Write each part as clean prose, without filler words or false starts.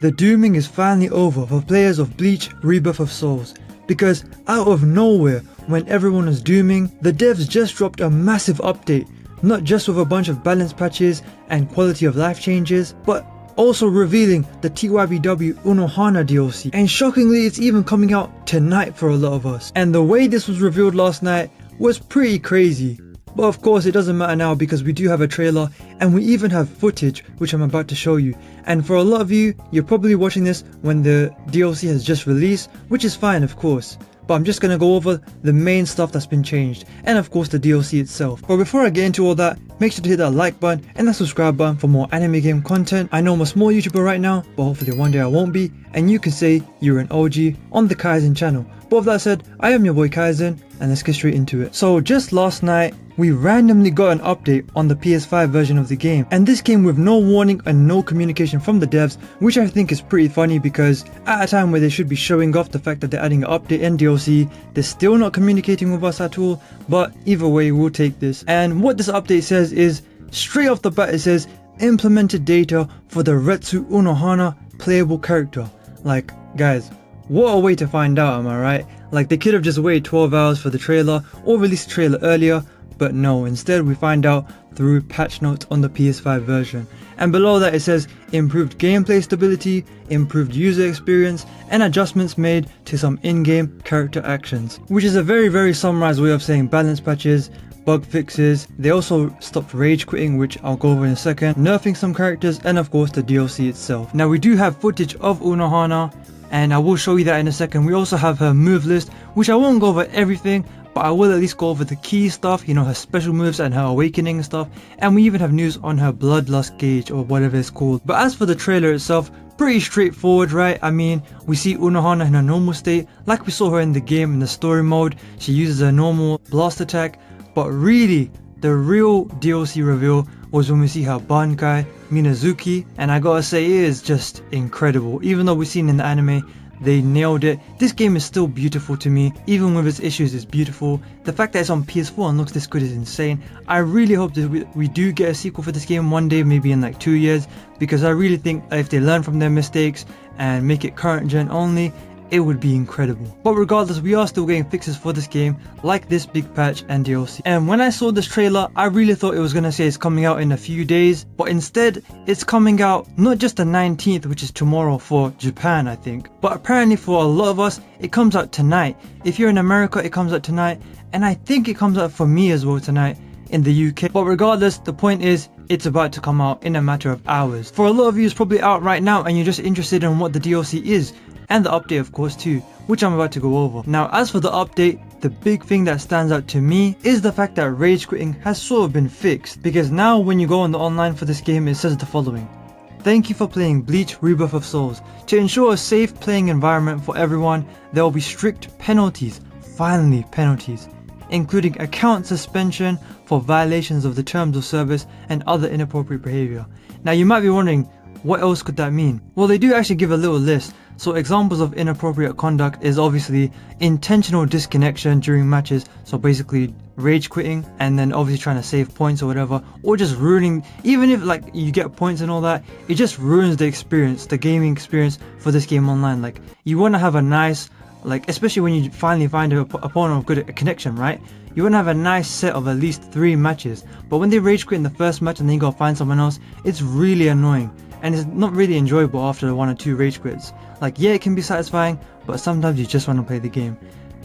The dooming is finally over for players of Bleach Rebirth of Souls, because out of nowhere, when everyone was dooming, the devs just dropped a massive update, not just with a bunch of balance patches and quality of life changes, but also revealing the TYBW Unohana DLC, and shockingly it's even coming out tonight for a lot of us. And the way this was revealed last night was pretty crazy. But of course it doesn't matter now because we do have a trailer and we even have footage which I'm about to show you. And for a lot of you, you're probably watching this when the DLC has just released, which is fine of course. But I'm just going to go over the main stuff that's been changed, and of course the DLC itself. But before I get into all that, make sure to hit that like button and that subscribe button for more anime game content. I know I'm a small YouTuber right now, but hopefully one day I won't be, and you can say you're an OG on the Kaizen channel. But with that said, I am your boy Kaizen, and let's get straight into it. So just last night, we randomly got an update on the PS5 version of the game, and this came with no warning and no communication from the devs, which I think is pretty funny because at a time where they should be showing off the fact that they're adding an update and DLC, they're still not communicating with us at all. But either way, we'll take this. And what this update says is, straight off the bat it says, implemented data for the Retsu Unohana playable character. Like, guys, what a way to find out, am I right? Like, they could have just waited 12 hours for the trailer or released the trailer earlier, but no, instead we find out through patch notes on the PS5 version. And below that it says improved gameplay stability, improved user experience, and adjustments made to some in-game character actions, which is a very summarized way of saying balance patches, bug fixes. They also stopped rage quitting, which I'll go over in a second, nerfing some characters, and of course the DLC itself. Now we do have footage of Unohana, and I will show you that in a second. We also have her move list, which I won't go over everything, but I will at least go over the key stuff, you know, her special moves and her awakening and stuff. And we even have news on her bloodlust gauge or whatever it's called. But as for the trailer itself, pretty straightforward, right? I mean, we see Unohana in her normal state, like we saw her in the game in the story mode. She uses a normal blast attack, but really, the real DLC reveal was when we see her Bankai, Minazuki, and I gotta say it is just incredible. Even though we've seen in the anime, they nailed it. This game is still beautiful to me, even with its issues it's beautiful. The fact that it's on PS4 and looks this good is insane. I really hope that we do get a sequel for this game one day, maybe in like 2 years, because I really think if they learn from their mistakes and make it current gen only, it would be incredible. But regardless, we are still getting fixes for this game, like this big patch and DLC. And when I saw this trailer, I really thought it was gonna say it's coming out in a few days, but instead it's coming out not just the 19th, which is tomorrow for Japan I think, but apparently for a lot of us it comes out tonight. If you're in America, it comes out tonight, and I think it comes out for me as well tonight in the UK. But regardless, the point is it's about to come out in a matter of hours. For a lot of you, it's probably out right now and you're just interested in what the DLC is, and the update of course too, which I'm about to go over. Now as for the update, the big thing that stands out to me is the fact that rage quitting has sort of been fixed, because now when you go on the online for this game, it says the following: thank you for playing Bleach Rebirth of Souls. To ensure a safe playing environment for everyone, there will be strict penalties, finally penalties, including account suspension for violations of the terms of service and other inappropriate behavior. Now you might be wondering, what else could that mean? Well, they do actually give a little list. So examples of inappropriate conduct is obviously intentional disconnection during matches, so basically rage quitting and then obviously trying to save points or whatever, or just ruining, even if like you get points and all that, it just ruins the experience, the gaming experience for this game online. Like you want to have a nice, like especially when you finally find an opponent of good connection, right? You want to have a nice set of at least 3 matches, but when they rage quit in the first match and then you gotta find someone else, it's really annoying. And it's not really enjoyable after 1 or 2 rage quits. Like yeah, it can be satisfying, but sometimes you just want to play the game.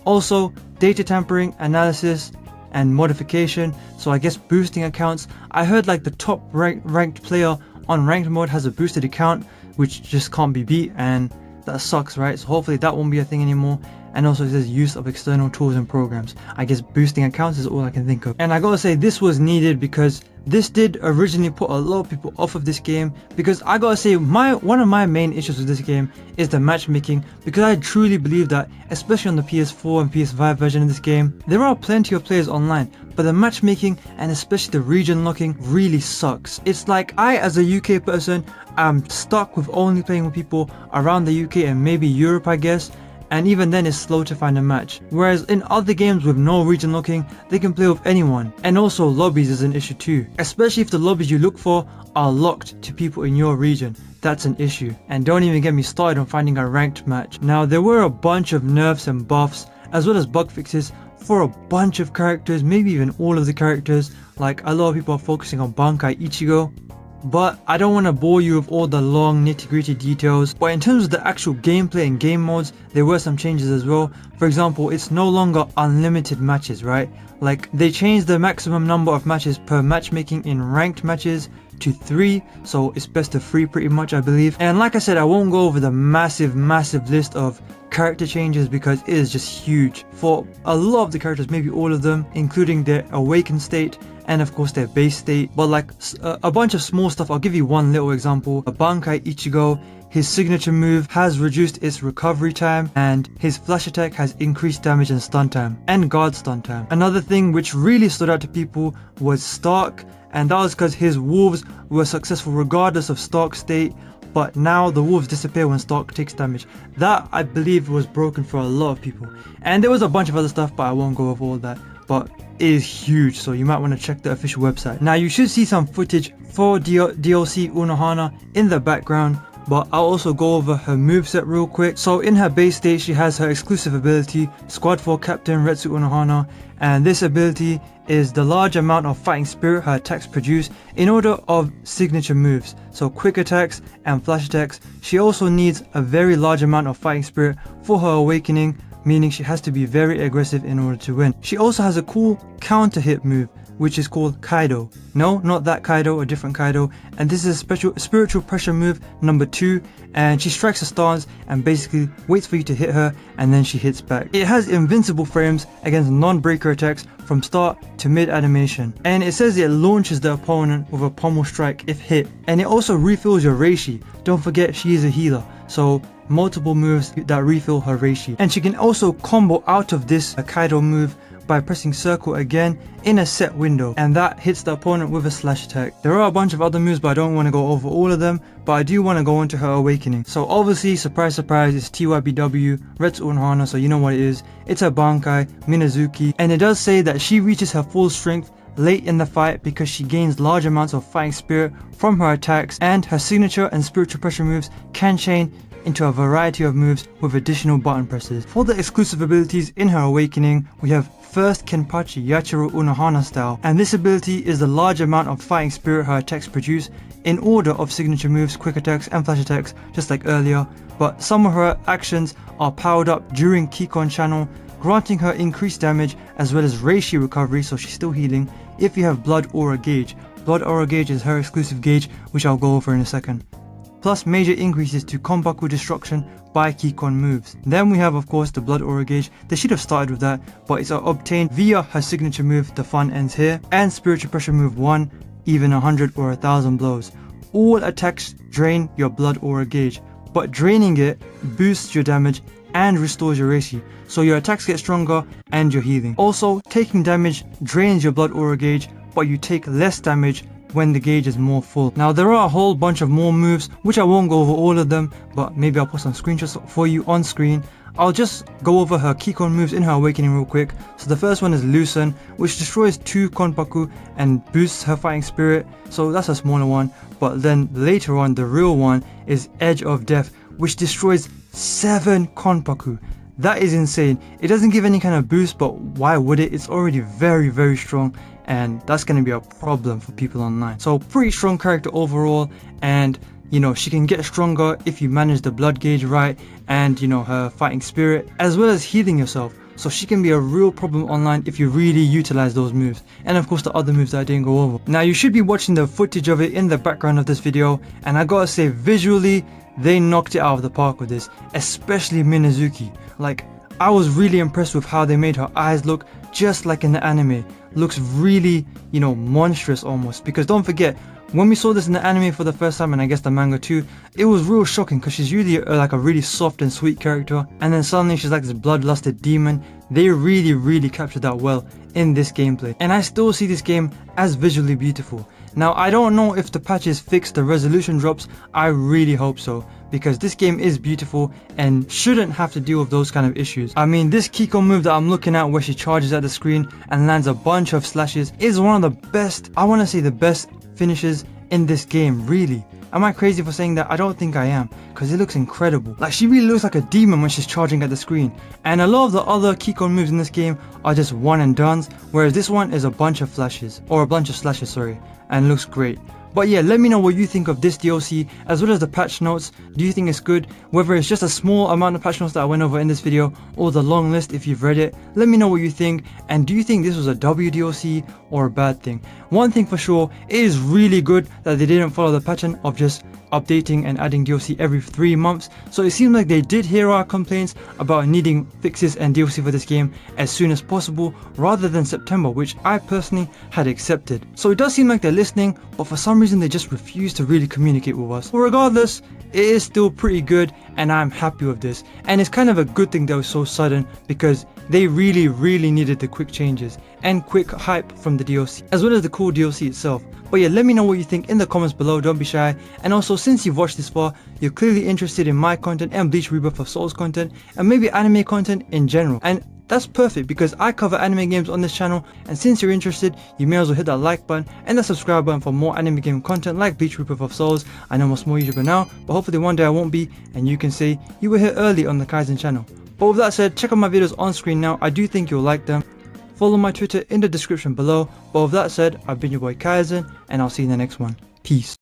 Also, data tampering, analysis, and modification, so I guess boosting accounts. I heard like the top ranked player on ranked mode has a boosted account, which just can't be beat, and that sucks, right? So hopefully that won't be a thing anymore. And also it says use of external tools and programs. I guess boosting accounts is all I can think of. And I gotta say this was needed, because this did originally put a lot of people off of this game, because I gotta say one of my main issues with this game is the matchmaking, because I truly believe that, especially on the PS4 and PS5 version of this game, there are plenty of players online, but the matchmaking and especially the region locking really sucks. It's like I, as a UK person, am stuck with only playing with people around the UK and maybe Europe I guess, and even then it's slow to find a match. Whereas in other games with no region locking, they can play with anyone. And also lobbies is an issue too, especially if the lobbies you look for are locked to people in your region. that's an issue. And don't even get me started on finding a ranked match. Now, there were a bunch of nerfs and buffs, as well as bug fixes for a bunch of characters, maybe even all of the characters. Like, a lot of people are focusing on Bankai Ichigo, but I don't want to bore you with all the long nitty-gritty details. But in terms of the actual gameplay and game modes, there were some changes as well. For example, it's no longer unlimited matches, right? Like, they changed the maximum number of matches per matchmaking in ranked matches to 3, so it's best of 3 pretty much, I believe. And like I said, I won't go over the massive list of character changes because it is just huge for a lot of the characters, maybe all of them, including their awakened state and of course their base state. But like a bunch of small stuff. I'll give you one little example. A Bankai Ichigo, his signature move has reduced its recovery time, and his flash attack has increased damage and stun time, and guard stun time. Another thing which really stood out to people was Stark, and that was because his wolves were successful regardless of Stark's state, but now the wolves disappear when Stark takes damage. That, I believe, was broken for a lot of people. And there was a bunch of other stuff, but I won't go over all that. But it is huge, so you might want to check the official website. Now, you should see some footage for DLC Unohana in the background, but I'll also go over her moveset real quick. So in her base state, she has her exclusive ability, Squad 4 Captain Retsu Unohana, and this ability is the large amount of fighting spirit her attacks produce in order of signature moves, so quick attacks and flash attacks. She also needs a very large amount of fighting spirit for her awakening, meaning she has to be very aggressive in order to win. She also has a cool counter hit move, which is called Kaido. No, not that Kaido, a different Kaido. And this is a special spiritual pressure move number 2, and she strikes a stance and basically waits for you to hit her, and then she hits back. It has invincible frames against non-breaker attacks from start to mid animation, and it says it launches the opponent with a pommel strike if hit, and it also refills your Reishi. Don't forget, she is a healer, so multiple moves that refill her Reishi. And she can also combo out of this Kaido move by pressing circle again in a set window, and that hits the opponent with a slash attack. There are a bunch of other moves, but I don't want to go over all of them, but I do want to go into her awakening. So obviously, surprise surprise, it's TYBW Retsu Unohana, so you know what it is. It's a Bankai Minazuki, and it does say that she reaches her full strength late in the fight because she gains large amounts of fighting spirit from her attacks, and her signature and spiritual pressure moves can chain into a variety of moves with additional button presses. For the exclusive abilities in her awakening, we have first Kenpachi Yachiro Unohana style, and this ability is the large amount of fighting spirit her attacks produce in order of signature moves, quick attacks and flash attacks, just like earlier, but some of her actions are powered up during Kikon channel, granting her increased damage as well as Reishi recovery, so she's still healing, if you have Blood Aura Gauge. Blood Aura Gauge is her exclusive gauge, which I'll go over in a second. Plus major increases to Konpaku destruction by Kikon moves. Then we have, of course, the Blood Aura Gauge. They should have started with that, but it's obtained via her signature move, The Fun Ends Here, and Spiritual Pressure move 1, even 100 or 1000 blows. All attacks drain your Blood Aura Gauge, but draining it boosts your damage and restores your Reishi, so your attacks get stronger and your healing. Also, taking damage drains your Blood Aura Gauge, but you take less damage when the gauge is more full. Now, there are a whole bunch of more moves, which I won't go over all of them, but maybe I'll put some screenshots for you on screen. I'll just go over her Kikon moves in her awakening real quick. So the first one is Loosen, which destroys 2 Konpaku and boosts her fighting spirit, so that's a smaller one. But then later on, the real one is Edge of Death, which destroys 7 Konpaku. That is insane. It doesn't give any kind of boost, but why would it? It's already very strong, and that's going to be a problem for people online. So pretty strong character overall, and you know, she can get stronger if you manage the blood gauge right, and you know, her fighting spirit, as well as healing yourself. So she can be a real problem online if you really utilize those moves, and of course the other moves that I didn't go over. Now, you should be watching the footage of it in the background of this video, and I gotta say, visually they knocked it out of the park with this, especially Minazuki. Like, I was really impressed with how they made her eyes look just like in the anime. Looks really, you know, monstrous almost, because don't forget, when we saw this in the anime for the first time, and I guess the manga too, it was real shocking because she's usually like a really soft and sweet character, and then suddenly she's like this bloodlusted demon. They really captured that well in this gameplay, and I still see this game as visually beautiful. Now, I don't know if the patches fix the resolution drops. I really hope so, because this game is beautiful and shouldn't have to deal with those kind of issues. I mean, this Kikon move that I'm looking at, where she charges at the screen and lands a bunch of slashes, is one of the best, I want to say the best finishes in this game, really. Am I crazy for saying that? I don't think I am, because it looks incredible. Like, she really looks like a demon when she's charging at the screen. And a lot of the other Keycon moves in this game are just one and dones, whereas this one is a bunch of flashes, or a bunch of slashes, sorry, and looks great. But yeah, let me know what you think of this DLC as well as the patch notes. Do you think it's good? Whether it's just a small amount of patch notes that I went over in this video or the long list if you've read it. Let me know what you think, and do you think this was a W DLC or a bad thing? One thing for sure, it is really good that they didn't follow the pattern of just updating and adding DLC every 3 months. So it seems like they did hear our complaints about needing fixes and DLC for this game as soon as possible rather than September, which I personally had accepted. So it does seem like they're listening, but for some reason they just refuse to really communicate with us. But regardless, it is still pretty good and I'm happy with this. And it's kind of a good thing that was so sudden, because they really needed the quick changes and quick hype from the DLC as well as the cool DLC itself. But yeah, let me know what you think in the comments below, don't be shy. And also, since you've watched this far, you're clearly interested in my content and Bleach Rebirth of Souls content and maybe anime content in general. And that's perfect, because I cover anime games on this channel, and since you're interested, you may as well hit that like button and the subscribe button for more anime game content like Bleach Rebirth of Souls. I know I'm a small YouTuber now, but hopefully one day I won't be, and you can say you were here early on the Kaizen channel. But with that said, check out my videos on screen now. I do think you'll like them. Follow my Twitter in the description below. But with that said, I've been your boy Kaizen, and I'll see you in the next one. Peace.